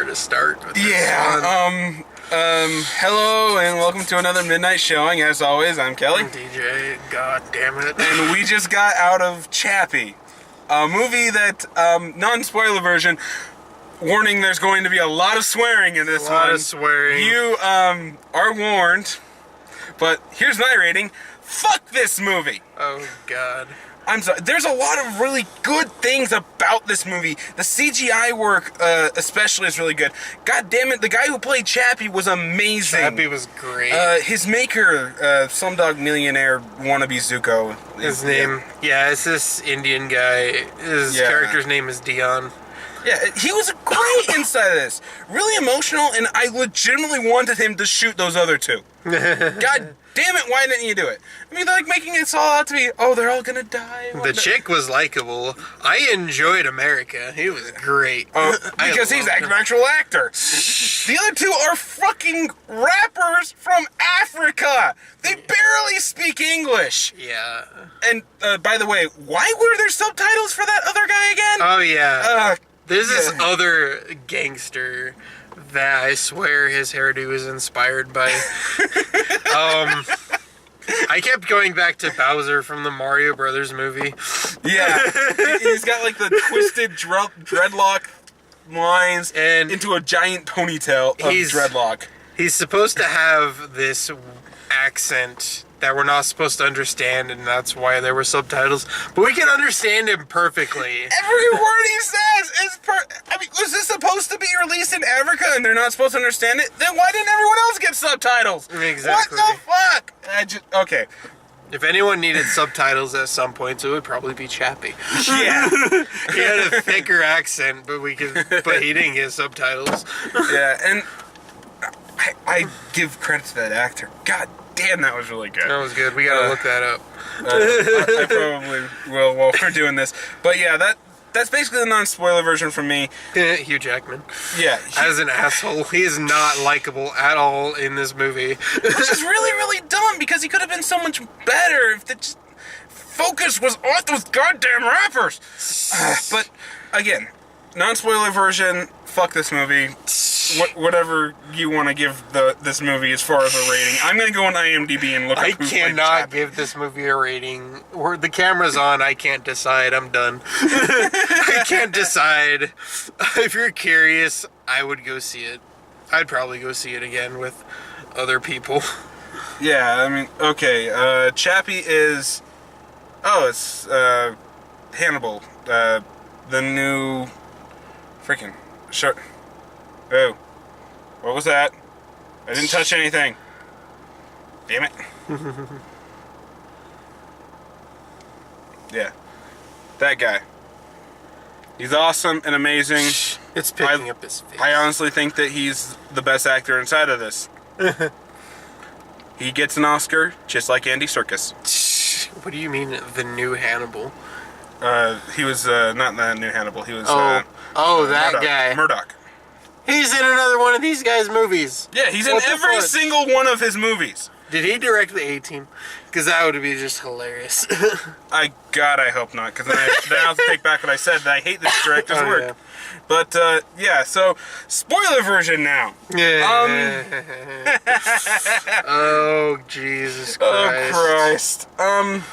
to start with this one. Hello and welcome to another midnight showing. As always, I'm Kelly. I'm DJ, god damn it. And we just got out of Chappie, a movie that, non-spoiler version, warning, there's going to be a lot of swearing in this one. A lot of swearing. You, are warned, but here's my rating. Fuck this movie! Oh, God. I'm sorry. There's a lot of really good things about this movie. The CGI work, especially, is really good. God damn it, the guy who played Chappie was amazing. Chappie was great. His maker, Slumdog Millionaire wannabe Zuko. His name, it's this Indian guy. His character's name is Dion. Yeah, he was great inside of this. Really emotional, and I legitimately wanted him to shoot those other two. God damn it, why didn't you do it? I mean, they're like making it all out to be, oh, they're all gonna die. The chick was likable. I enjoyed America. He was great. Because he's an actual actor. The other two are fucking rappers from Africa. They barely speak English. Yeah. And, by the way, why were there subtitles for that other guy again? Oh, yeah. There's this other gangster that I swear his hairdo is inspired by. I kept going back to Bowser from the Mario Brothers movie. Yeah. He's got like the twisted dreadlock lines and into a giant ponytail of dreadlock. He's supposed to have this accent that we're not supposed to understand, and that's why there were subtitles. But we can understand him perfectly. Every word he says is I mean, was this supposed to be released in Africa and they're not supposed to understand it? Then why didn't everyone else get subtitles? Exactly. What the fuck? Okay. If anyone needed subtitles at some point, it would probably be Chappie. Yeah. He had a thicker accent, but he didn't get subtitles. Yeah, and I give credit to that actor. God damn, that was really good. That was good. We gotta look that up. I probably will while we're doing this. But yeah, that's basically the non-spoiler version from me. Hugh Jackman. Yeah. As an asshole. He is not likable at all in this movie. Which is really, really dumb, because he could have been so much better if the focus was on those goddamn rappers. But, again, non-spoiler version, fuck this movie. Whatever you want to give this movie as far as a rating. I'm going to go on IMDb and look up who played Chappie. I cannot give this movie a rating. Where the camera's on, I can't decide. I'm done. I can't decide. If you're curious, I would go see it. I'd probably go see it again with other people. Yeah, I mean, okay. Chappie is... Oh, it's Hannibal. The new... Freaking... Oh. What was that? I didn't touch anything. Damn it. Yeah. That guy. He's awesome and amazing. It's picking up his face. I honestly think that he's the best actor inside of this. He gets an Oscar, just like Andy Serkis. What do you mean, the new Hannibal? He was, not the new Hannibal. He was, that Murdoch. guy. Murdoch. He's in another one of these guys' movies. Yeah, he's in every single one of his movies. Did he direct the A-Team? Because that would be just hilarious. I hope not, because then I have to take back what I said, that I hate this director's work. Yeah. But, yeah, so, spoiler version now. Yeah. Oh, Jesus Christ. Oh, Christ.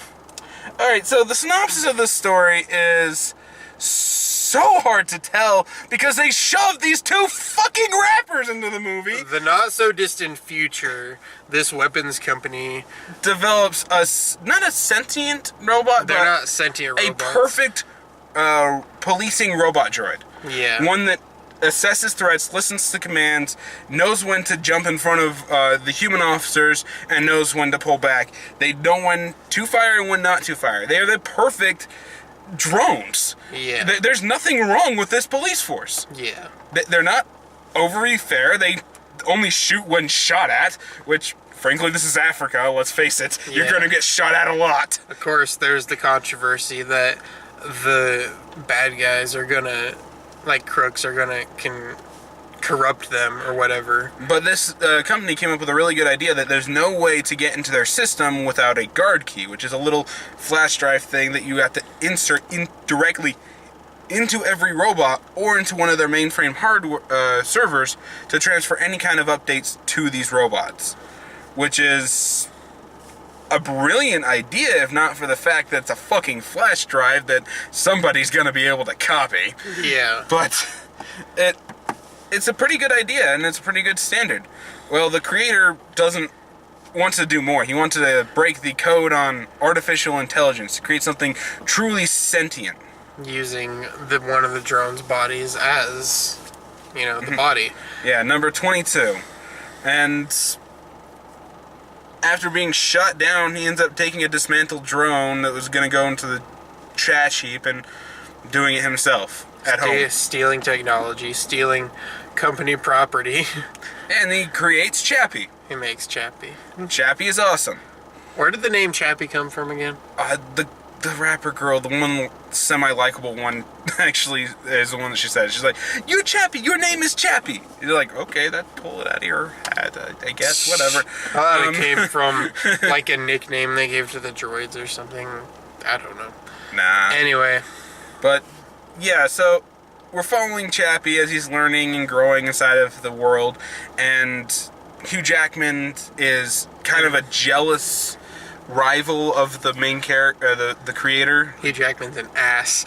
Alright, so the synopsis of the story is so hard to tell because they shoved these two fucking rappers into the movie. The not-so-distant future, this weapons company develops not a sentient robot, They're but not sentient robots. A perfect policing robot droid. Yeah. One that assesses threats, listens to commands, knows when to jump in front of the human officers, and knows when to pull back. They know when to fire and when not to fire. They are the perfect drones. Yeah. There's nothing wrong with this police force. Yeah. They're not overly fair. They only shoot when shot at, which, frankly, this is Africa, let's face it. Yeah. You're going to get shot at a lot. Of course, there's the controversy that the bad guys are going to, like crooks, are going to corrupt them or whatever. But this company came up with a really good idea that there's no way to get into their system without a guard key, which is a little flash drive thing that you have to insert directly into every robot or into one of their mainframe hardware servers to transfer any kind of updates to these robots, which is a brilliant idea, if not for the fact that it's a fucking flash drive that somebody's gonna be able to copy. Yeah. But it's a pretty good idea, and it's a pretty good standard. Well, the creator wants to do more. He wants to break the code on artificial intelligence to create something truly sentient. Using one of the drone's bodies as, the body. Yeah, number 22. And after being shot down, he ends up taking a dismantled drone that was going to go into the trash heap and doing it himself at home. Stealing technology, stealing company property. And he creates Chappie. He makes Chappie. Chappie is awesome. Where did the name Chappie come from again? The rapper girl, the one semi-likable one, actually is the one that she said. She's like, "You Chappie, your name is Chappie." You're like, okay, pull it out of your hat, I guess, whatever. I thought it came from, like, a nickname they gave to the droids or something. I don't know. Nah. Anyway. But, yeah, so we're following Chappie as he's learning and growing inside of the world, and Hugh Jackman is kind of a jealous rival of the main character, the creator. Hugh Jackman's an ass.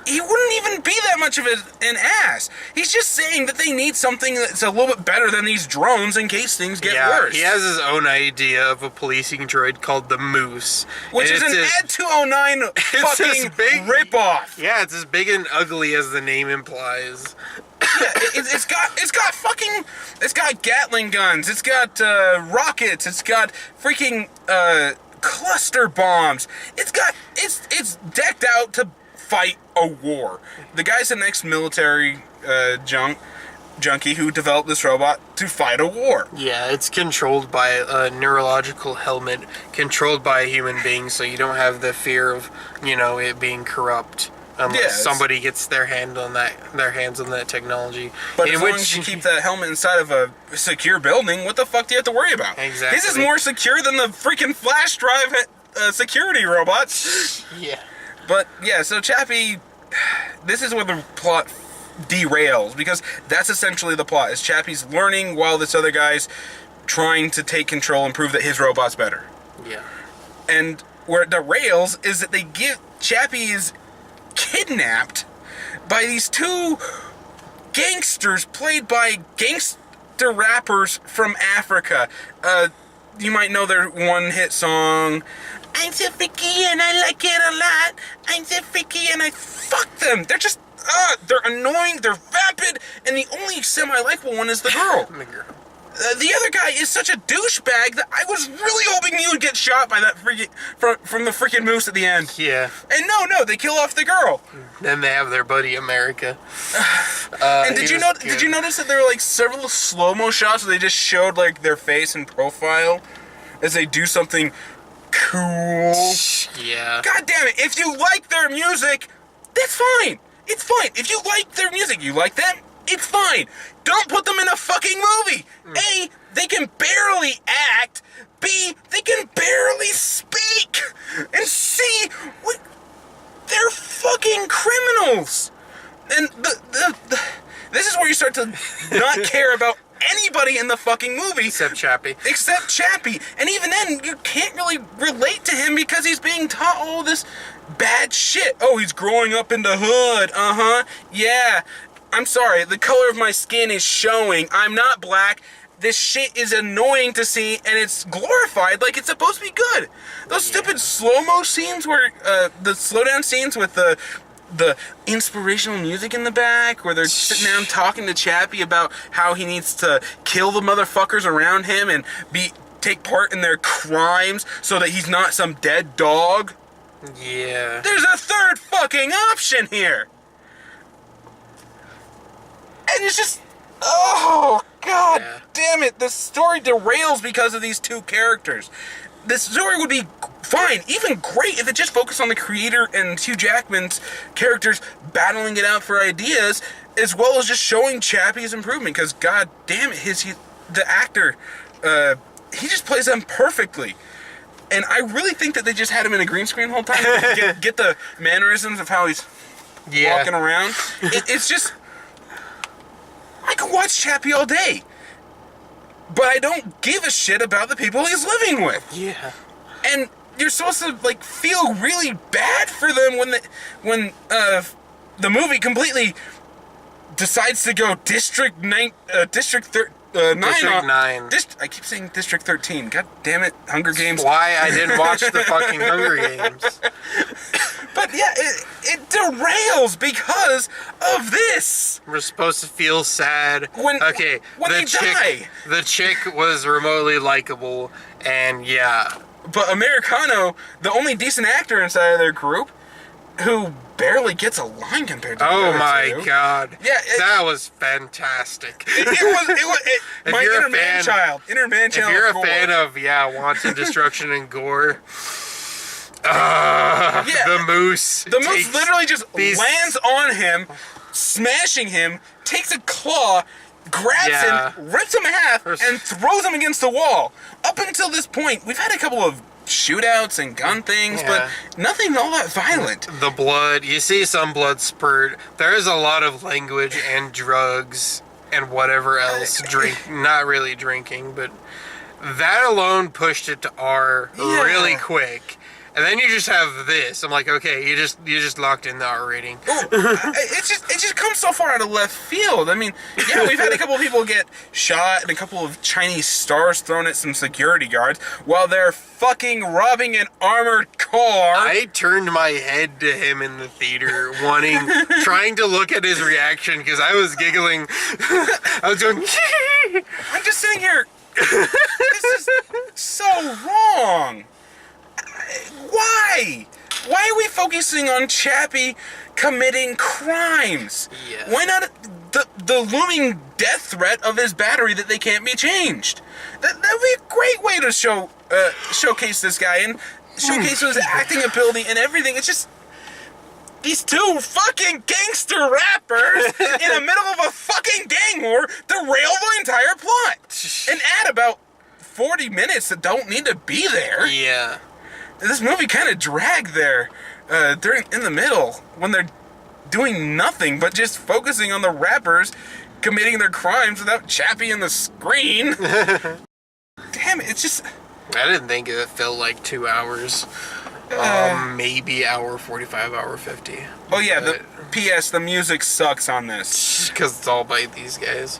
He wouldn't even be that much of an ass. He's just saying that they need something that's a little bit better than these drones in case things get worse. He has his own idea of a policing droid called the Moose. Which is an Ed 209 fucking ripoff. Yeah, it's as big and ugly as the name implies. Yeah, it's got Gatling guns, it's got rockets, it's got freaking cluster bombs. It's decked out to fight a war. The guy's an ex-military junkie who developed this robot to fight a war. Yeah, it's controlled by a neurological helmet, controlled by a human being, so you don't have the fear of, it being corrupt. Unless somebody gets their hands on that technology. But as long as you keep that helmet inside of a secure building, what the fuck do you have to worry about? Exactly. This is more secure than the freaking flash drive security robots. Yeah. But yeah, so Chappie, this is where the plot derails, because that's essentially the plot. Is Chappie's learning while this other guy's trying to take control and prove that his robot's better. Yeah. And where it derails is that Chappie is kidnapped by these two gangsters played by gangster rappers from Africa. You might know their one-hit song, "I'm so freaky and I like it a lot. I'm so freaky and I fuck them." They're just, they're annoying, they're vapid, and the only semi-likable one is the girl. The other guy is such a douchebag that I was really hoping he would get shot by that freaking from the freaking moose at the end. Yeah. And no, they kill off the girl. Then they have their buddy America. And did you notice that there were like several slow-mo shots where they just showed like their face and profile as they do something cool? Yeah. God damn it! If you like their music, that's fine. It's fine. If you like their music, you like them, it's fine. Don't put them in a fucking movie. A, they can barely act. B, they can barely speak. And C, they're fucking criminals. And this is where you start to not care about anybody in the fucking movie. Except Chappie. And even then, you can't really relate to him because he's being taught all this bad shit. Oh, he's growing up in the hood. Yeah. I'm sorry, the color of my skin is showing. I'm not black. This shit is annoying to see, and it's glorified like it's supposed to be good. Those stupid slow-mo scenes where, the slowdown scenes with the inspirational music in the back, where they're sitting down talking to Chappie about how he needs to kill the motherfuckers around him and take part in their crimes so that he's not some dead dog. Yeah. There's a third fucking option here. And it's just, oh, God damn it. The story derails because of these two characters. This story would be fine, even great, if it just focused on the creator and Hugh Jackman's characters battling it out for ideas, as well as just showing Chappie's improvement. Because, God damn it, the actor, he just plays them perfectly. And I really think that they just had him in a green screen the whole time to get the mannerisms of how he's walking around. It's just... I could watch Chappie all day. But I don't give a shit about the people he's living with. Yeah. And you're supposed to, like, feel really bad for them when the movie completely decides to go District 9. I keep saying District 13. God damn it, Hunger Games. Why I didn't watch the fucking Hunger Games. But yeah, it derails because of this. We're supposed to feel sad. When they die. The chick was remotely likable, and yeah. But Americano, the only decent actor inside of their group, who barely gets a line compared to the other my two. God. Yeah, that was fantastic. It was my inner man child. If you're a fan of wanton destruction and gore, the moose. The moose literally just lands on him, smashing him, takes a claw, grabs him, rips him in half, and throws him against the wall. Up until this point, we've had a couple of shootouts and gun things, but nothing all that violent. The blood, you see some blood spurt. There is a lot of language and drugs and whatever else. Not really drinking, but that alone pushed it to R really quick. And then you just have this. I'm like, okay, you just locked in the R rating. It just comes so far out of left field. I mean, we've had a couple of people get shot and a couple of Chinese stars thrown at some security guards while they're fucking robbing an armored car. I turned my head to him in the theater, trying to look at his reaction because I was giggling. I was going. I'm just sitting here. This is so wrong. Why? Why are we focusing on Chappie committing crimes? Yeah. Why not the looming death threat of his battery that they can't be changed? That would be a great way to showcase this guy and showcase his acting ability and everything. It's just these two fucking gangster rappers in the middle of a fucking gang war derail the entire plot and add about 40 minutes that don't need to be there. Yeah. This movie kind of dragged there in the middle when they're doing nothing but just focusing on the rappers committing their crimes without Chappie in the screen. Damn it, it's just... I didn't think it felt like 2 hours. Maybe hour 45, hour 50. Oh yeah, the P.S. the music sucks on this. Because it's all by these guys.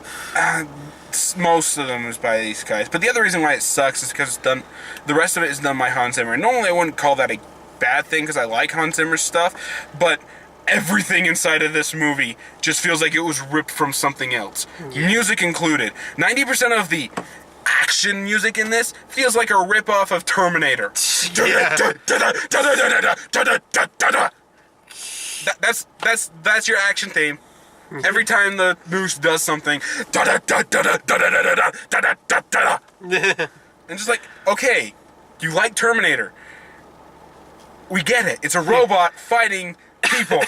Most of them is by these guys. But the other reason why it sucks is because the rest of it is done by Hans Zimmer. Normally I wouldn't call that a bad thing because I like Hans Zimmer's stuff, but everything inside of this movie just feels like it was ripped from something else. Yeah. Music included. 90% of the action music in this feels like a rip-off of Terminator. That's your action theme. Every time the moose does something, and just like, okay, you like Terminator. We get it. It's a robot fighting people.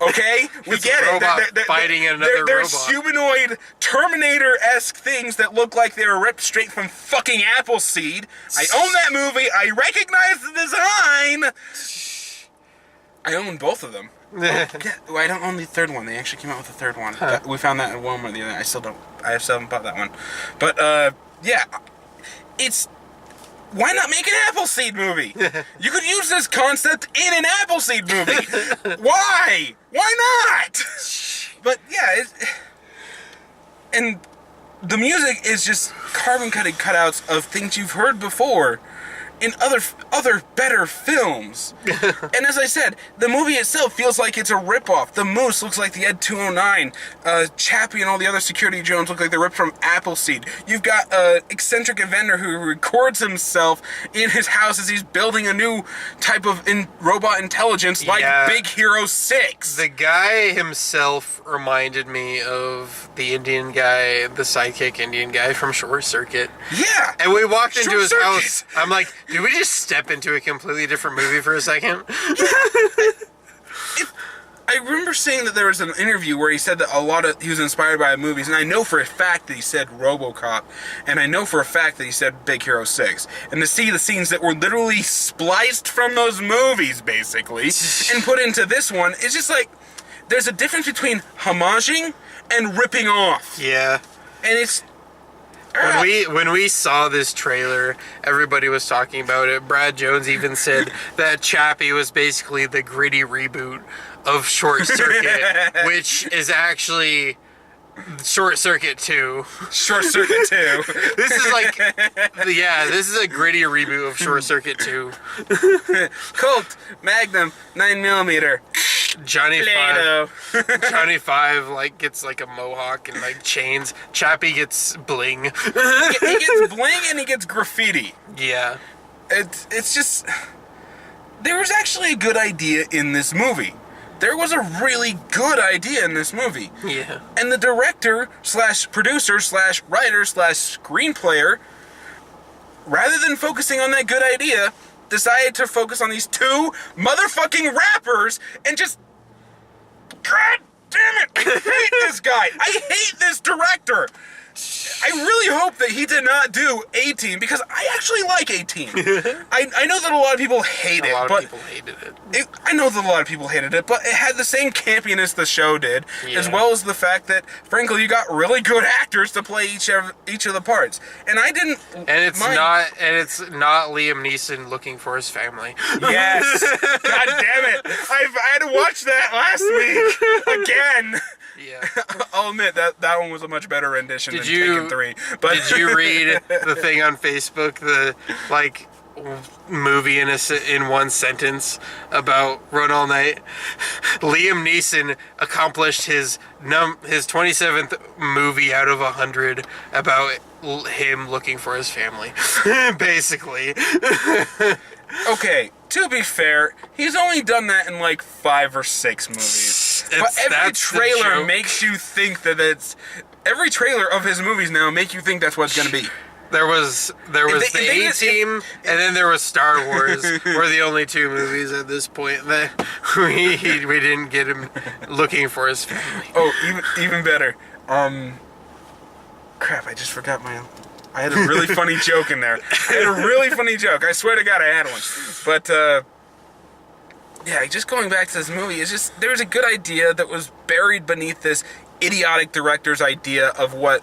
Okay? We get it. Fighting another There's robot. humanoid Terminator-esque things that look like they were ripped straight from fucking Appleseed. I own that movie. I recognize the design. I own both of them. I don't own the third one. They actually came out with a third one. Huh. We found that at Walmart the other day. I still haven't bought that one. But, it's... Why not make an Appleseed movie? You could use this concept in an Appleseed movie. Why? Why not? But, yeah, and the music is just carbon-cutted cutouts of things you've heard before in other better films. And as I said, the movie itself feels like it's a ripoff. The Moose looks like the Ed 209. Chappie and all the other security drones look like they're ripped from Appleseed. You've got an eccentric inventor who records himself in his house as he's building a new type of robot intelligence like Big Hero 6. The guy himself reminded me of the Indian guy, the sidekick Indian guy from Short Circuit. Yeah! And we walked into his Circuit. house. I'm like, did we just step into a completely different movie for a second? I remember seeing that there was an interview where he said that he was inspired by movies, and I know for a fact that he said RoboCop, and I know for a fact that he said Big Hero 6. And to see the scenes that were literally spliced from those movies, basically, and put into this one, it's just like, there's a difference between homaging and ripping off. Yeah. And it's... When we saw this trailer, everybody was talking about it. Brad Jones even said that Chappie was basically the gritty reboot of Short Circuit, which is actually Short Circuit 2. Short Circuit 2. This is like, yeah, this is a gritty reboot of Short Circuit 2. Colt, Magnum, 9mm. Johnny Play-Doh. Johnny Five like gets like a mohawk and like chains. Chappie gets bling. He gets bling and he gets graffiti. Yeah. It's just... There was actually a good idea in this movie. There was a really good idea in this movie. Yeah. And the director slash producer slash writer slash screenplayer, rather than focusing on that good idea, decided to focus on these two motherfucking rappers and just... God damn it! I hate this guy! I hate this director! I really hope that he did not do A-Team, because I actually like A-Team. I know that a lot of people hate it, A lot but... of people hated it. I know that a lot of people hated it, but it had the same campiness the show did, as well as the fact that, frankly, you got really good actors to play each of the parts. And I didn't And it's not Liam Neeson looking for his family. Yes! God damn it! I had to watch that last week again. Yeah. I'll admit that one was a much better rendition than Taken 3. But Did you read the thing on Facebook, the like movie in one sentence about Run All Night? Liam Neeson accomplished his 27th movie out of 100 about him looking for his family. Basically. Okay, to be fair, he's only done that in like 5 or 6 movies. But every trailer makes you think that it's... Every trailer of his movies now make you think that's what it's going to be. There was the A-Team, and then there was Star Wars. Were the only 2 movies at this point that we didn't get him looking for his family. Oh, even better. Crap, I just forgot my... I had a really funny joke in there. I had a really funny joke. I swear to God I had one. But, yeah, just going back to this movie, it's just, there was a good idea that was buried beneath this idiotic director's idea of what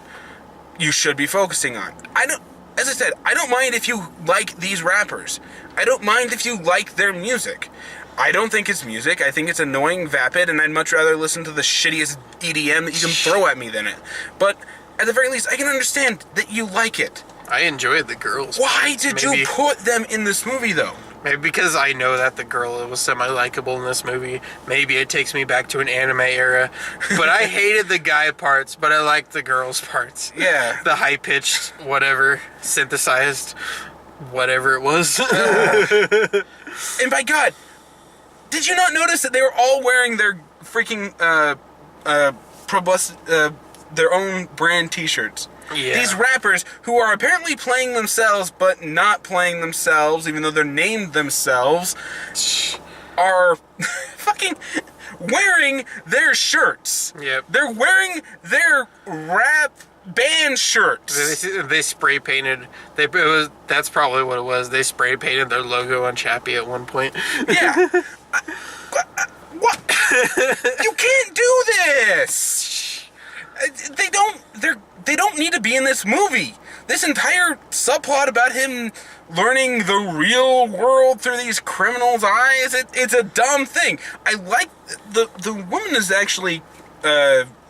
you should be focusing on. As I said, I don't mind if you like these rappers. I don't mind if you like their music. I don't think it's music. I think it's annoying, vapid, and I'd much rather listen to the shittiest EDM that you can throw at me than it. But... at the very least, I can understand that you like it. I enjoyed the girls. Why did you put them in this movie, though? Maybe because I know that the girl was semi-likable in this movie. Maybe it takes me back to an anime era. But I hated the guy parts, but I liked the girls parts. Yeah. The high-pitched, whatever, synthesized, whatever it was. And by God, did you not notice that they were all wearing their freaking, their own brand t-shirts? Yeah. These rappers who are apparently playing themselves but not playing themselves, even though they're named themselves, are fucking wearing their shirts. Yep. They're wearing their rap band shirts. They spray painted. That's probably what it was. They spray painted their logo on Chappie at one point. Yeah. What? You can't do this. They don't need to be in this movie. This entire subplot about him learning the real world through these criminals' eyes, it's a dumb thing. I like the woman is actually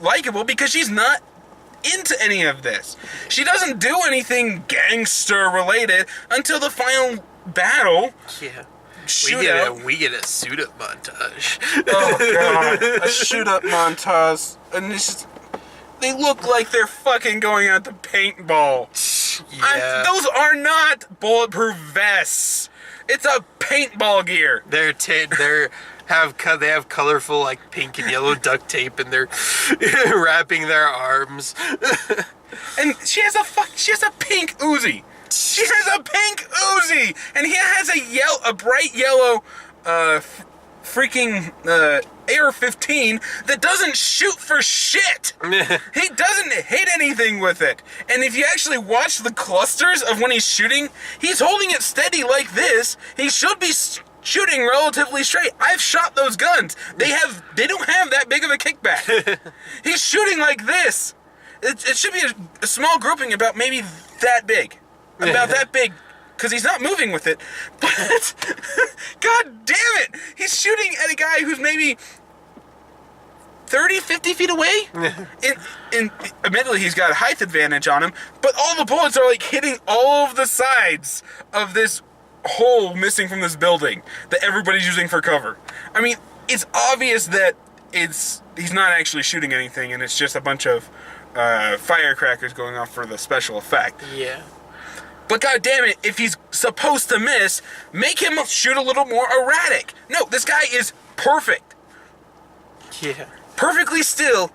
likable because she's not into any of this. She doesn't do anything gangster related until the final battle. Yeah. We get a suit up montage. Oh God, a shoot up montage, and it's just, they look like they're fucking going out to paintball. Yeah. Those are not bulletproof vests. It's a paintball gear. They have colorful like pink and yellow duct tape, and they're wrapping their arms. And she has a pink Uzi. She has a pink Uzi, and he has a bright yellow, freaking AR-15 that doesn't shoot for shit. He doesn't hit anything with it. And if you actually watch the clusters of when he's shooting, he's holding it steady like this. He should be shooting relatively straight. I've shot those guns. They don't have that big of a kickback. He's shooting like this. It should be a small grouping about maybe that big. About that big. Because he's not moving with it. But, god damn it! He's shooting at a guy who's maybe 30, 50 feet away. Admittedly, he's got a height advantage on him, but all the bullets are like hitting all of the sides of this hole missing from this building that everybody's using for cover. I mean, it's obvious that he's not actually shooting anything, and it's just a bunch of firecrackers going off for the special effect. Yeah. But god damn it, if he's supposed to miss, make him shoot a little more erratic. No, this guy is perfect. Yeah. Perfectly still.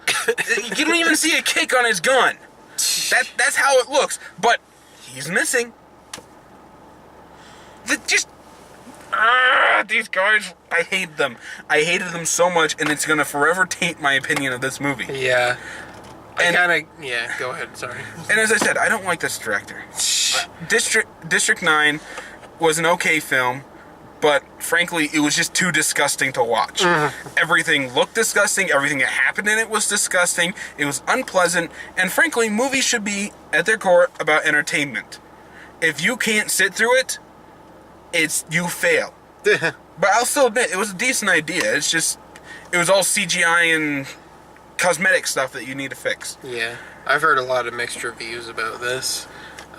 You don't even see a kick on his gun. That's how it looks. But he's missing. These guys, I hate them. I hated them so much, and it's gonna forever taint my opinion of this movie. Yeah. Go ahead, sorry. And as I said, I don't like this director. District 9 was an okay film, but frankly, it was just too disgusting to watch. Everything looked disgusting, everything that happened in it was disgusting, it was unpleasant, and frankly, movies should be, at their core, about entertainment. If you can't sit through it, you fail. But I'll still admit, it was a decent idea. It was all CGI and cosmetic stuff that you need to fix. Yeah, I've heard a lot of mixed reviews about this.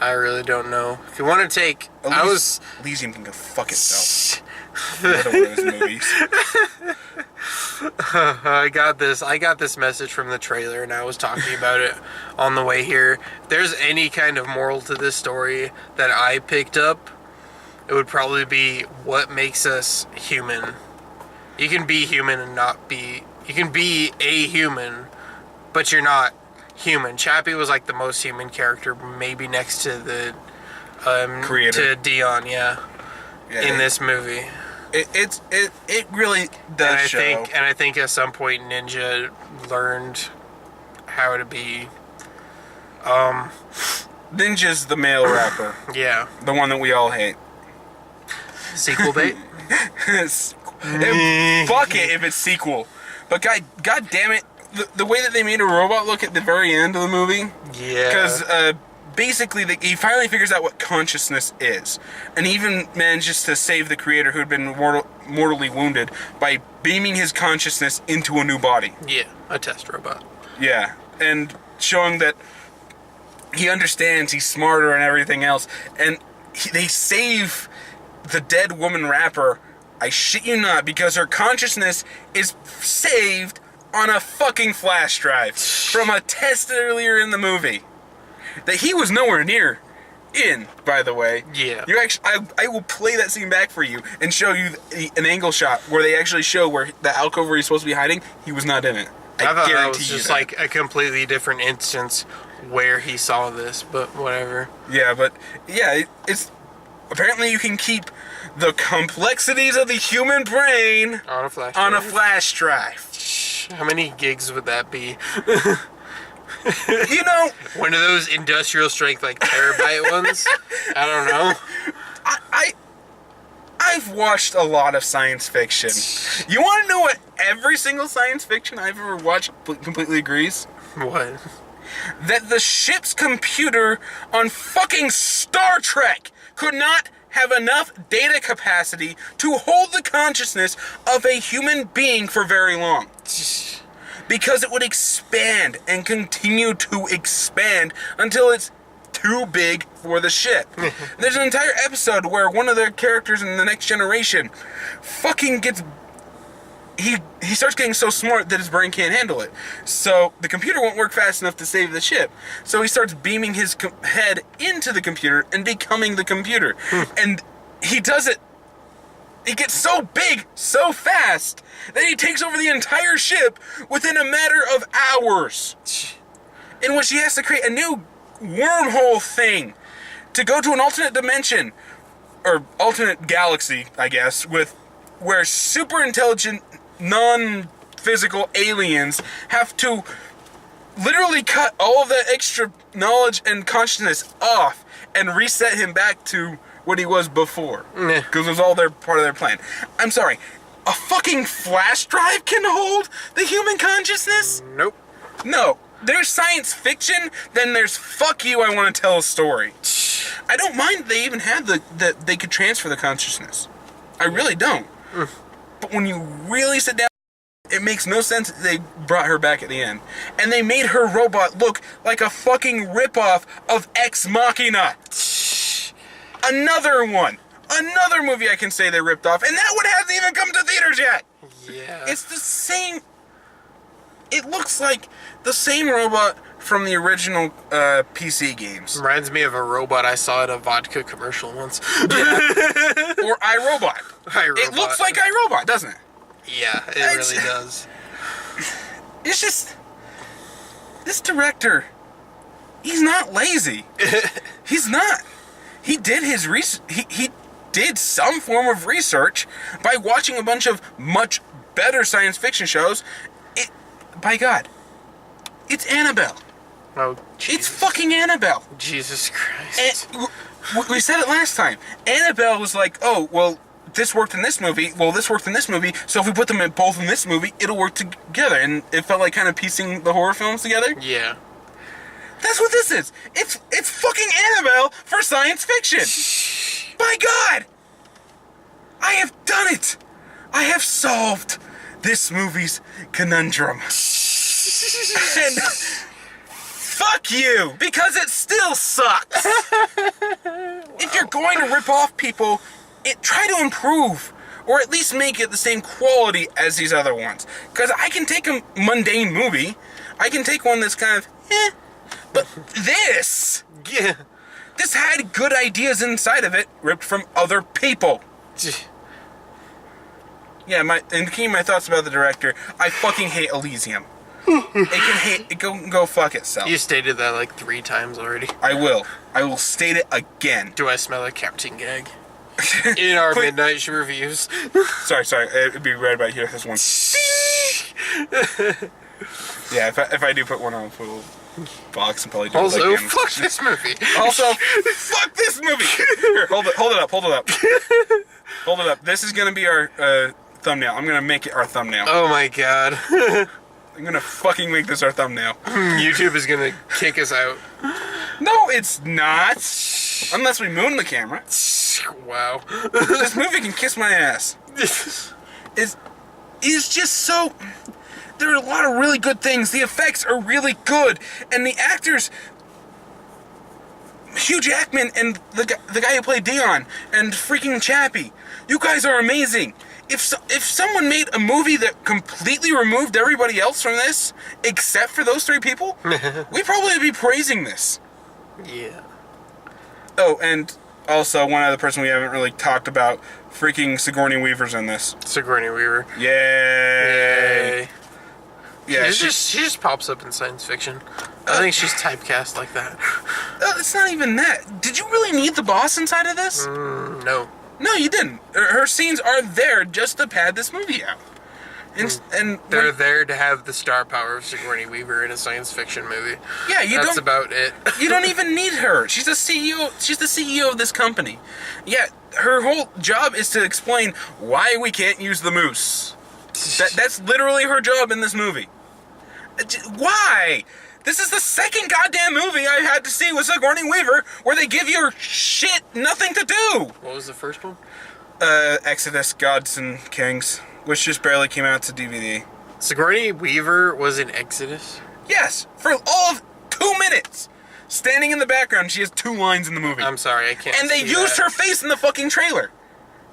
I really don't know. If you want to take, Elysium can go fuck itself. Another one of those movies. I got this message from the trailer, and I was talking about it on the way here. If there's any kind of moral to this story that I picked up, it would probably be what makes us human. You can be human and not be. You can be a human, but you're not human. Chappie was like the most human character, maybe next to the creator, to Dion, in this movie. It really does show. I think at some point Ninja learned how to be. Ninja's the male rapper. Yeah. The one that we all hate. Sequel bait. Fuck it if it's sequel. But god damn it, the way that they made a robot look at the very end of the movie. Yeah. Because basically, he finally figures out what consciousness is, and he even manages to save the creator who had been mortally wounded by beaming his consciousness into a new body. Yeah, a test robot. Yeah, and showing that he understands, he's smarter and everything else, and they save the dead woman rapper. I shit you not, because her consciousness is saved on a fucking flash drive from a test earlier in the movie that he was nowhere near in, by the way. Yeah. You actually, I will play that scene back for you and show you an angle shot where they actually show where the alcove where he's supposed to be hiding, he was not in it. I thought that was just like a completely different instance where he saw this, but whatever. Yeah, but yeah, it's apparently you can keep the complexities of the human brain on a flash drive. How many gigs would that be? You know, one of those industrial strength like terabyte ones. I don't know. I've watched a lot of science fiction. You want to know what every single science fiction I've ever watched completely agrees? What? That the ship's computer on fucking Star Trek could not have enough data capacity to hold the consciousness of a human being for very long. Because it would expand and continue to expand until it's too big for the ship. There's an entire episode where one of their characters in The Next Generation fucking gets... He starts getting so smart that his brain can't handle it. So the computer won't work fast enough to save the ship. So he starts beaming his head into the computer and becoming the computer. And he does it. He gets so big, so fast, that he takes over the entire ship within a matter of hours. In which he has to create a new wormhole thing to go to an alternate dimension, or alternate galaxy, I guess, where super intelligent, non-physical aliens have to literally cut all of that extra knowledge and consciousness off and reset him back to what he was before. Nah. Because it was all part of their plan. I'm sorry. A fucking flash drive can hold the human consciousness? Nope. No. There's science fiction, then there's fuck you, I want to tell a story. I don't mind they even had they could transfer the consciousness. I really don't. But when you really sit down, it makes no sense that they brought her back at the end. And they made her robot look like a fucking ripoff of Ex Machina. Another one. Another movie I can say they ripped off, and that one hasn't even come to theaters yet. Yeah. It's the same. It looks like the same robot from the original PC games. Reminds me of a robot I saw at a vodka commercial once. Yeah. Or iRobot. iRobot. It looks like iRobot, doesn't it? Yeah, it really does. It's just... This director, he's not lazy. He's not. He did his he did some form of research by watching a bunch of much better science fiction shows. By God, it's Annabelle. Oh, Jesus. It's fucking Annabelle. Jesus Christ. And we said it last time. Annabelle was like, oh, well, this worked in this movie. Well, this worked in this movie. So if we put them both in this movie, it'll work together. And it felt like kind of piecing the horror films together. Yeah. That's what this is. It's fucking Annabelle for science fiction. By God! I have done it! I have solved this movie's conundrum. And fuck you! Because it still sucks! If you're going to rip off people, try to improve. Or at least make it the same quality as these other ones. Because I can take a mundane movie. I can take one that's kind of, But this... Yeah. This had good ideas inside of it, ripped from other people. Yeah, and keeping my thoughts about the director, I fucking hate Elysium. It can go fuck itself. You stated that like 3 times already. I will state it again. Do I smell a Captain Gag? In our midnight reviews. Sorry, it'd be right about here, this one. Yeah, if I do put one on a little box and probably do Also, it again. fuck this movie. Also, fuck this movie! Here, hold it up. Hold it up. This is gonna be our thumbnail. I'm gonna make it our thumbnail. Oh my God. I'm gonna fucking make this our thumbnail. YouTube is gonna kick us out. No, it's not. Unless we moon the camera. Wow. This movie can kiss my ass. It's just so... There are a lot of really good things. The effects are really good. And the actors... Hugh Jackman and the guy who played Dion and freaking Chappie. You guys are amazing. If someone made a movie that completely removed everybody else from this, except for those 3 people, we'd probably be praising this. Yeah. Oh, and also one other person we haven't really talked about, freaking Sigourney Weaver's in this. Sigourney Weaver. Yay! Yeah, she just pops up in science fiction. I think she's typecast like that. It's not even that. Did you really need the boss inside of this? No. No, you didn't. Her scenes are there just to pad this movie out. And they're there to have the star power of Sigourney Weaver in a science fiction movie. Yeah, That's about it. You don't even need her. She's the CEO. She's the CEO of this company. Yeah, her whole job is to explain why we can't use the moose. That's literally her job in this movie. Why? This is the second goddamn movie I've had to see with Sigourney Weaver where they give you shit nothing to do. What was the first one? Exodus, Gods and Kings, which just barely came out to DVD. Sigourney Weaver was in Exodus? Yes, for all of 2 minutes. Standing in the background, she has 2 lines in the movie. I'm sorry, I can't And they used her face in the fucking trailer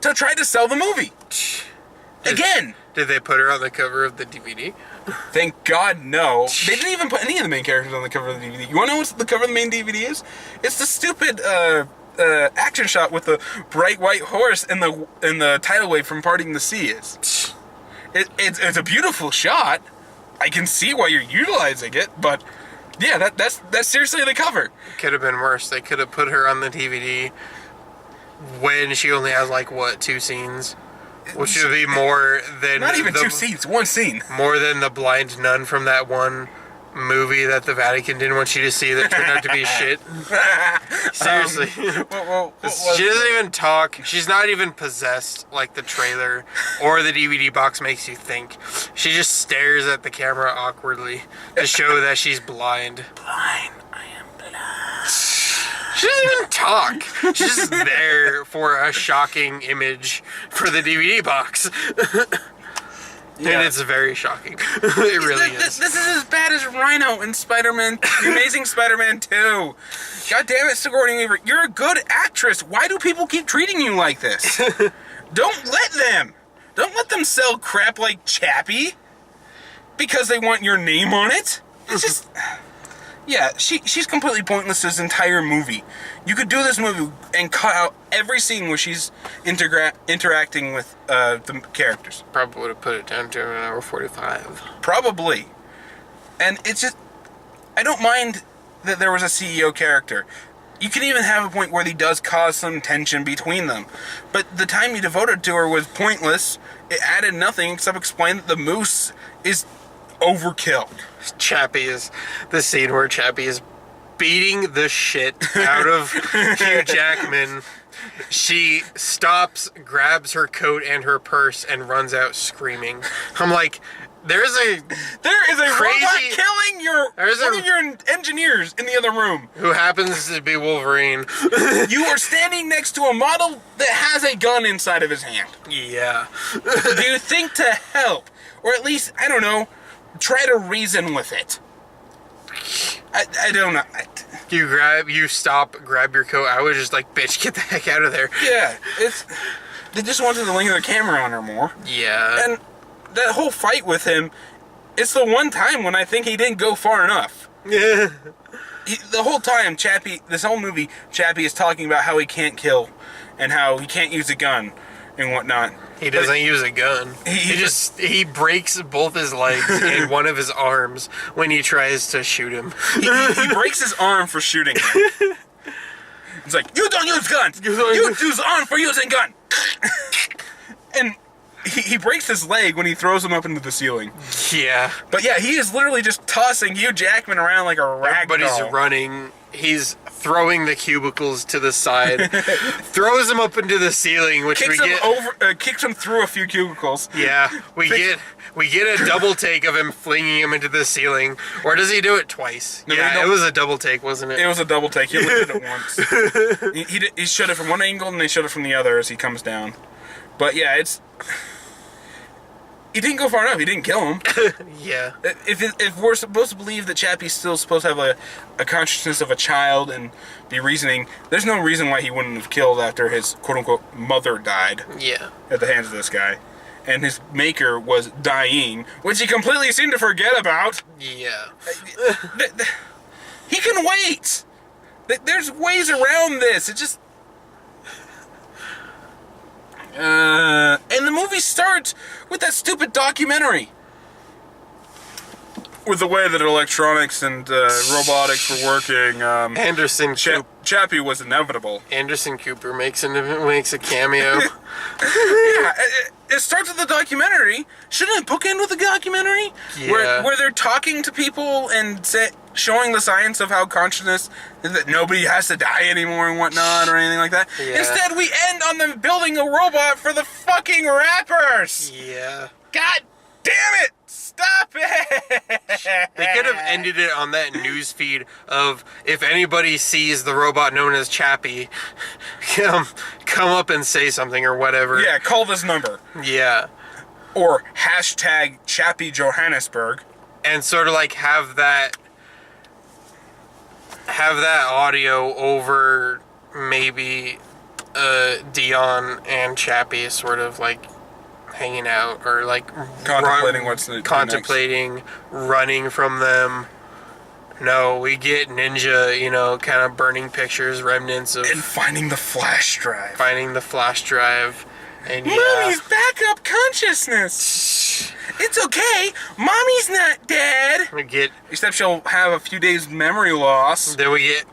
to try to sell the movie. Again. Did they put her on the cover of the DVD? Thank God, no. They didn't even put any of the main characters on the cover of the DVD. You want to know what the cover of the main DVD is? It's the stupid action shot with the bright white horse and the tidal wave from Parting the Sea is. It's a beautiful shot. I can see why you're utilizing it, but yeah, that's seriously the cover. Could have been worse. They could have put her on the DVD when she only has 2 scenes. Which should be more than... Not even 2 scenes, 1 scene. More than the blind nun from that one movie that the Vatican didn't want you to see that turned out to be shit. Seriously. She doesn't even talk. She's not even possessed like the trailer or the DVD box makes you think. She just stares at the camera awkwardly to show that she's blind. Blind. I am blind. She doesn't even talk. She's just there for a shocking image for the DVD box. Yeah. And it's very shocking. It really is. This is as bad as Rhino in Spider-Man, The Amazing Spider-Man 2. God damn it, Sigourney Weaver. You're a good actress. Why do people keep treating you like this? Don't let them. Don't let them sell crap like Chappie because they want your name on it. It's just... Yeah, she's completely pointless this entire movie. You could do this movie and cut out every scene where she's interacting with the characters. Probably would have put it down to an hour 45. Probably. And it's just... I don't mind that there was a CEO character. You can even have a point where he does cause some tension between them. But the time you devoted to her was pointless. It added nothing except explain that the moose is overkill. Chappie is the scene where Chappie is beating the shit out of Hugh Jackman. She stops, grabs her coat and her purse, and runs out screaming. I'm like, there is a crazy robot killing one of your engineers in the other room, who happens to be Wolverine. You are standing next to a model that has a gun inside of his hand. Yeah. Do you think to help, or at least, I don't know, try to reason with it? I don't know. You stop, grab your coat. I was just like, bitch, get the heck out of there. Yeah, they just wanted to linger the camera on her more. Yeah. And that whole fight with him, it's the one time when I think he didn't go far enough. Yeah. The whole time, this whole movie, Chappie is talking about how he can't kill and how he can't use a gun and whatnot. He doesn't use a gun. He breaks both his legs and one of his arms when he tries to shoot him. He breaks his arm for shooting him. It's like, you don't use guns! You use arm for using gun! And he breaks his leg when he throws him up into the ceiling. Yeah. But yeah, he is literally just tossing Hugh Jackman around like a rag doll. Everybody's running. He's throwing the cubicles to the side, throws him up into the ceiling, which kicks him through a few cubicles. Yeah, we get a double take of him flinging him into the ceiling, or does he do it twice? No, yeah, it was a double take, wasn't it? It was a double take. He only did it once. He shot it from one angle and they shot it from the other as he comes down. But yeah, he didn't go far enough. He didn't kill him. Yeah. If we're supposed to believe that Chappie's still supposed to have a consciousness of a child and be reasoning, there's no reason why he wouldn't have killed after his quote-unquote mother died. Yeah. At the hands of this guy. And his maker was dying, which he completely seemed to forget about. Yeah. He can wait. There's ways around this. It just... and the movie starts with that stupid documentary. With the way that electronics and robotics were working, Chappie was inevitable. Anderson Cooper makes a cameo. Yeah, it starts with the documentary. Shouldn't it bookend with the documentary? Yeah. Where they're talking to people and showing the science of how consciousness, that nobody has to die anymore and whatnot or anything like that. Yeah. Instead, we end on them building a robot for the fucking rappers. Yeah. God damn it! Stop it! They could have ended it on that news feed of, if anybody sees the robot known as Chappie, come up and say something or whatever. Yeah, call this number. Yeah. Or hashtag Chappie Johannesburg. And sort of like have that audio over maybe Dion and Chappie sort of like hanging out or like contemplating running from them. No, we get Ninja, kind of burning pictures, remnants of... And finding the flash drive. And Mommy's backup consciousness. It's okay. Mommy's not dead. Except she'll have a few days memory loss. Then we get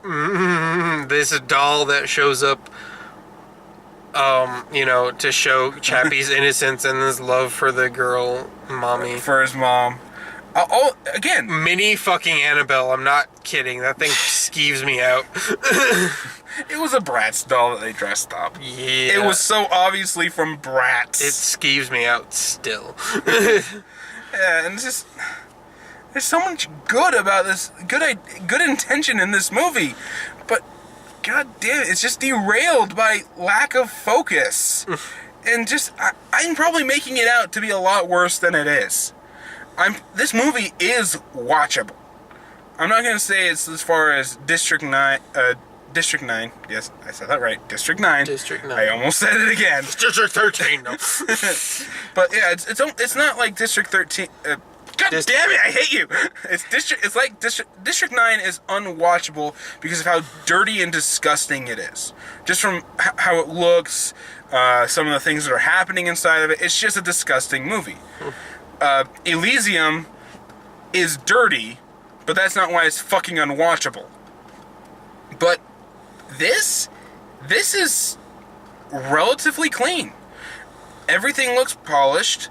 this doll that shows up, to show Chappie's innocence and his love for the girl, Mommy. For his mom. Again, Mini fucking Annabelle. I'm not kidding. That thing skeeves me out. it was a Bratz doll that they dressed up. Yeah. It was so obviously from Bratz. It skeeves me out still. Yeah, and just there's so much good about this, good intention in this movie, but god damn it, it's just derailed by lack of focus. And just I'm probably making it out to be a lot worse than it is. This movie is watchable. I'm not gonna say it's as far as District 9. Yes, I said that right. District 9. District 9. I almost said it again. District 13, no. But yeah, it's not like District 13. God damn it! I hate you. It's like District 9 is unwatchable because of how dirty and disgusting it is. Just from how it looks, some of the things that are happening inside of it. It's just a disgusting movie. Elysium is dirty, but that's not why it's fucking unwatchable. But this is relatively clean. Everything looks polished.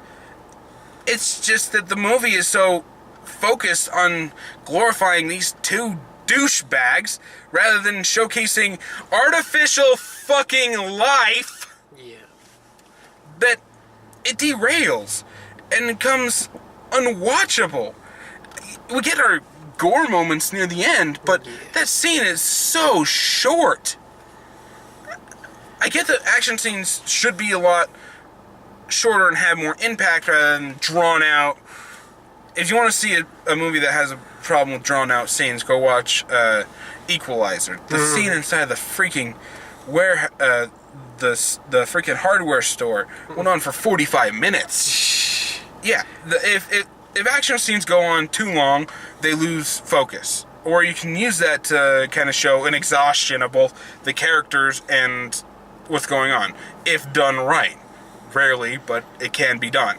It's just that the movie is so focused on glorifying these two douchebags rather than showcasing artificial fucking life. Yeah. That it derails and it becomes unwatchable. We get our gore moments near the end, but that scene is so short. I get that action scenes should be a lot shorter and have more impact rather than drawn out. If you want to see a movie that has a problem with drawn out scenes, go watch Equalizer. The scene inside the freaking the freaking hardware store went on for 45 minutes. Yeah, if action scenes go on too long, they lose focus. Or you can use that to kind of show an exhaustion of both the characters and what's going on, if done right. Rarely, but it can be done.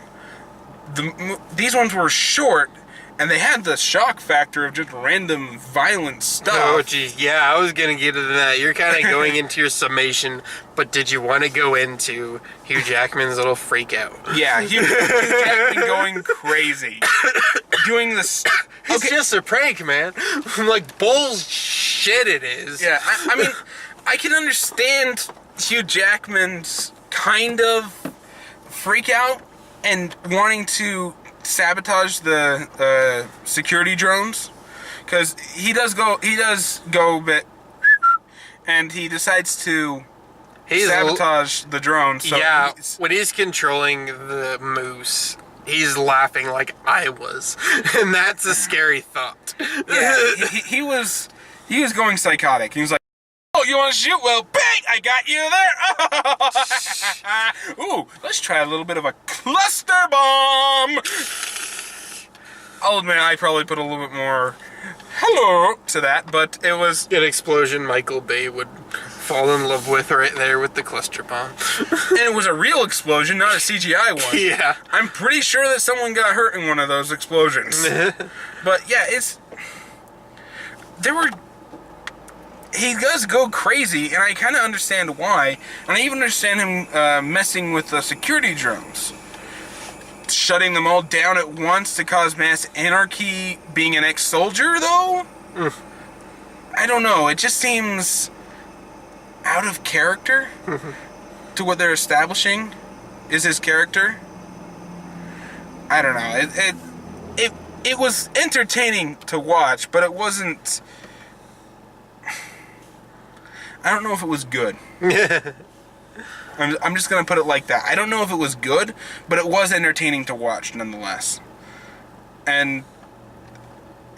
These ones were short, and they had the shock factor of just random violent stuff. Oh, geez. Yeah, I was going to get into that. You're kind of going into your summation, but did you want to go into Hugh Jackman's little freak out? Yeah, Hugh Jackman going crazy. Doing this... It's just a prank, man. Like, bullshit it is. Yeah, I mean, I can understand Hugh Jackman's kind of freak out and wanting to sabotage the security drones, because he does go a bit, and he decides to sabotage the drones. So yeah, when he's controlling the moose, he's laughing like I was, and that's a scary thought. Yeah, he was going psychotic. He was like, "Oh, you want to shoot? Well, bang! I got you there." Ooh, let's try a little bit of a cluster bomb. I'll admit I probably put a little bit more hello to that, but it was an explosion Michael Bay would fall in love with right there with the cluster bomb. And it was a real explosion, not a CGI one. Yeah. I'm pretty sure that someone got hurt in one of those explosions. But yeah, he does go crazy, and I kind of understand why. And I even understand him messing with the security drones. Shutting them all down at once to cause mass anarchy, being an ex-soldier, though? I don't know. It just seems out of character to what they're establishing is his character. I don't know. It was entertaining to watch, but it wasn't... I don't know if it was good. I'm just going to put it like that. I don't know if it was good, but it was entertaining to watch nonetheless. And,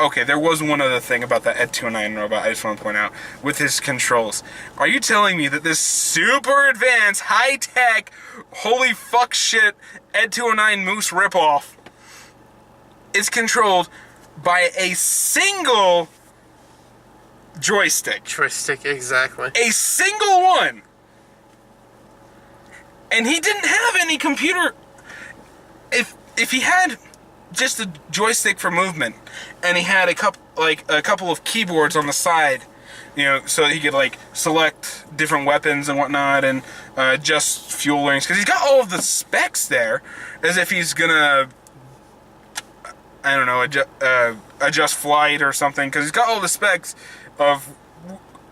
okay, there was one other thing about that Ed 209 robot I just want to point out. With his controls. Are you telling me that this super advanced, high-tech, holy fuck shit Ed 209 Moose ripoff is controlled by a single joystick? Joystick, exactly. A single one! And he didn't have any computer. If he had just a joystick for movement, and he had a couple of keyboards on the side, so that he could select different weapons and whatnot, and adjust fuel rings, because he's got all of the specs there, as if he's gonna I don't know, adjust flight or something, because he's got all the specs of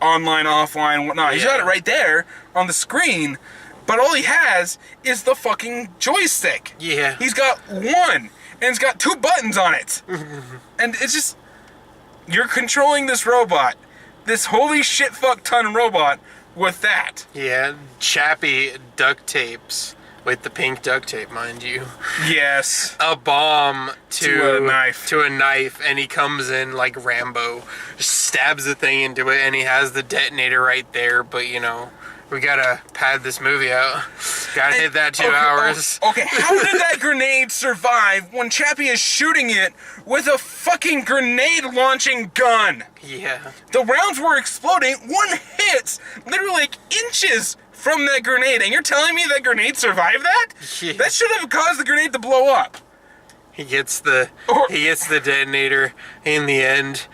online, offline, whatnot. He's got it right there on the screen, but all he has is the fucking joystick. Yeah. He's got one, and it's got 2 buttons on it. And it's just, you're controlling this robot, this holy shit fuck ton robot, with that. Yeah, Chappie duct tapes. With the pink duct tape, mind you. Yes. A bomb to a knife, and he comes in like Rambo, stabs the thing into it, and he has the detonator right there. But you know, we gotta pad this movie out. Gotta hit that 2 hours. Okay, how did that grenade survive when Chappie is shooting it with a fucking grenade launching gun? Yeah. The rounds were exploding. One hits literally like inches from that grenade, and you're telling me that grenade survived that? Yeah. That should have caused the grenade to blow up. He gets the detonator in the end,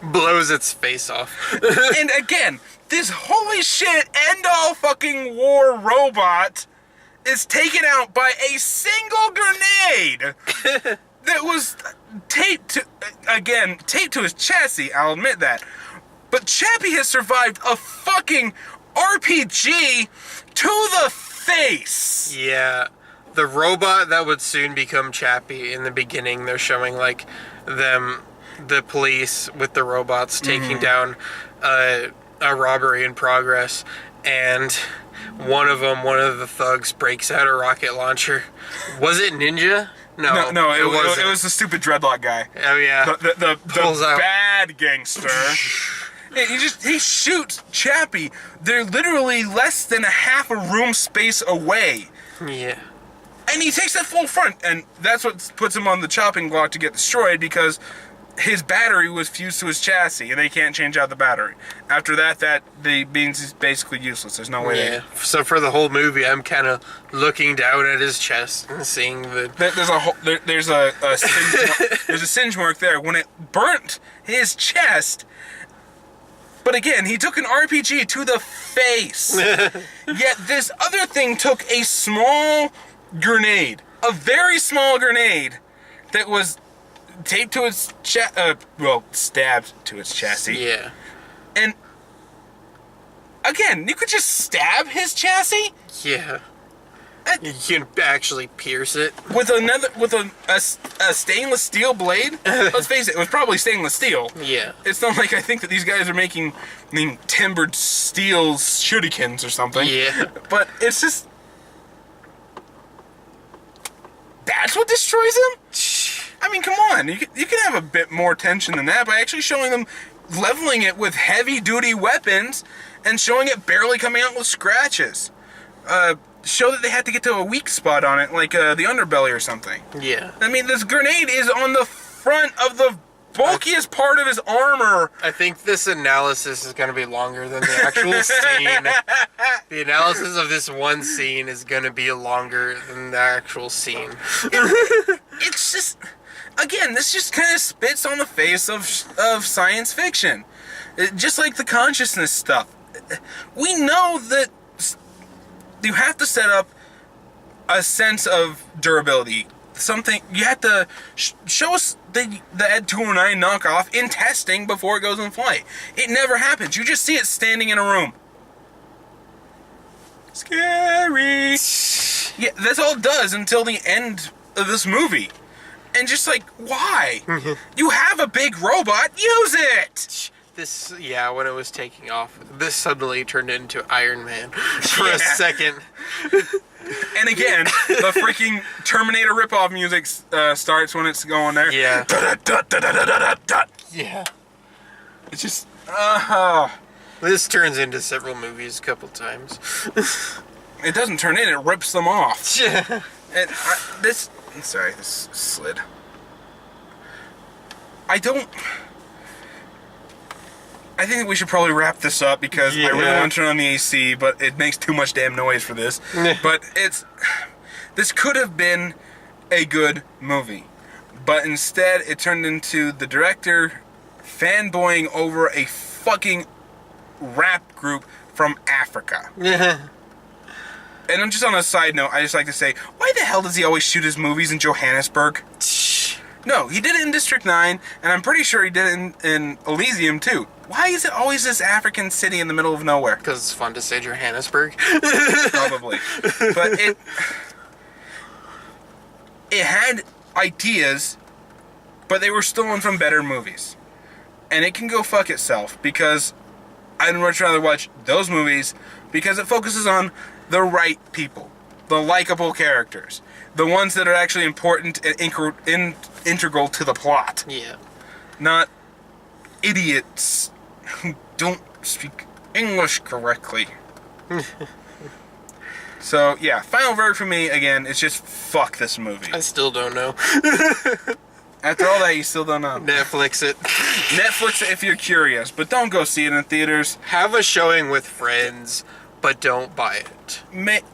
blows its face off. And again, this holy shit end-all fucking war robot is taken out by a single grenade that was taped to his chassis, I'll admit that. But Chappie has survived a fucking RPG to the face. Yeah. The robot that would soon become Chappie, in the beginning, they're showing like the police with the robots taking down a robbery in progress, and one of the thugs breaks out a rocket launcher. Was it Ninja? No, it was the stupid dreadlock guy. Oh yeah. The bad gangster. He shoots Chappie. They're literally less than a half a room space away. Yeah. And he takes that full front, and that's what puts him on the chopping block to get destroyed, because his battery was fused to his chassis, and they can't change out the battery. After that the beans is basically useless. There's no way. Yeah. So for the whole movie, I'm kind of looking down at his chest and seeing the. There's a singe mark there when it burnt his chest. But again, he took an RPG to the face. Yet this other thing took a small grenade, a very small grenade, that was taped to its stabbed to its chassis. Yeah. And again, you could just stab his chassis. Yeah. You can actually pierce it With a stainless steel blade. Let's face it, it was probably stainless steel. Yeah. It's not like I think that these guys are making timbered steel shurikens or something. Yeah. But it's just, that's what destroys him? I mean, come on. You can have a bit more tension than that by actually showing them leveling it with heavy-duty weapons and showing it barely coming out with scratches. Show that they had to get to a weak spot on it, like the underbelly or something. Yeah. I mean, this grenade is on the front of the bulkiest part of his armor. I think this analysis is going to be longer than the actual scene. The analysis of this one scene is going to be longer than the actual scene. It's just, again, this just kind of spits on the face of science fiction. Just like the consciousness stuff. We know that you have to set up a sense of durability. Something you have to show us the Ed 209 knockoff in testing before it goes in flight. It never happens. You just see it standing in a room. Scary. Yeah, that's all it does until the end of this movie. And just like, why? You have a big robot, use it! When it was taking off, this suddenly turned into Iron Man for a second. And again, the freaking Terminator ripoff music starts when it's going there. Yeah. Yeah. It's just, This turns into several movies a couple times. It doesn't turn in, it rips them off. This slid. I think that we should probably wrap this up because I really want to turn on the AC, but it makes too much damn noise for this. But this could have been a good movie, but instead it turned into the director fanboying over a fucking rap group from Africa. And I'm just on a side note, I just like to say, why the hell does he always shoot his movies in Johannesburg? No, he did it in District 9, and I'm pretty sure he did it in Elysium, too. Why is it always this African city in the middle of nowhere? Because it's fun to say Johannesburg. Probably. But it had ideas, but they were stolen from better movies. And it can go fuck itself, because I'd much rather watch those movies because it focuses on the right people, the likable characters, the ones that are actually important and integral to the plot. Yeah. Not idiots who don't speak English correctly. So, yeah, final verdict for me, again, is just fuck this movie. I still don't know. After all that, you still don't know. Netflix it. Netflix it if you're curious, but don't go see it in theaters. Have a showing with friends, but don't buy it.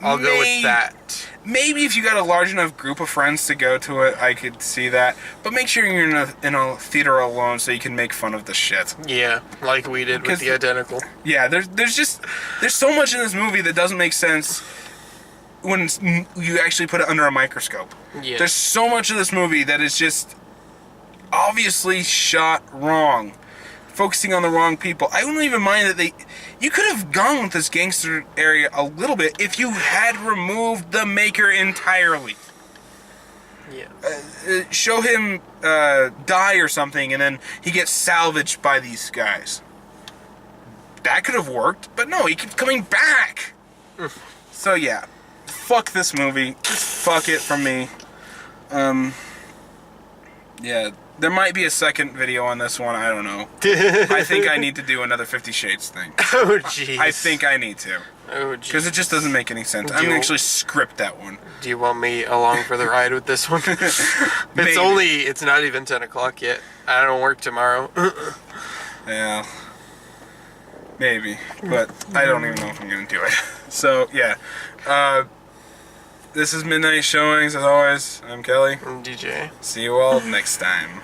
I'll go with that. Maybe if you got a large enough group of friends to go to it, I could see that. But make sure you're in a theater alone so you can make fun of the shit. Yeah, like we did with the Identical. Yeah, there's so much in this movie that doesn't make sense when you actually put it under a microscope. Yeah. There's so much of this movie that is just obviously shot wrong, focusing on the wrong people. I wouldn't even mind that you could have gone with this gangster area a little bit if you had removed the maker entirely. Yeah. Show him die or something, and then he gets salvaged by these guys. That could have worked, but no, he keeps coming back. So yeah, fuck this movie. Just fuck it from me. Yeah. There might be a second video on this one, I don't know. I think I need to do another 50 Shades thing. Oh, jeez. I think I need to. Oh, jeez. Because it just doesn't make any sense. I'm going to actually script that one. Do you want me along for the ride with this one? It's not even 10 o'clock yet. I don't work tomorrow. Yeah. Maybe. But I don't even know if I'm going to do it. So, yeah. This is Midnight Showings, as always. I'm Kelly. I'm DJ. See you all next time.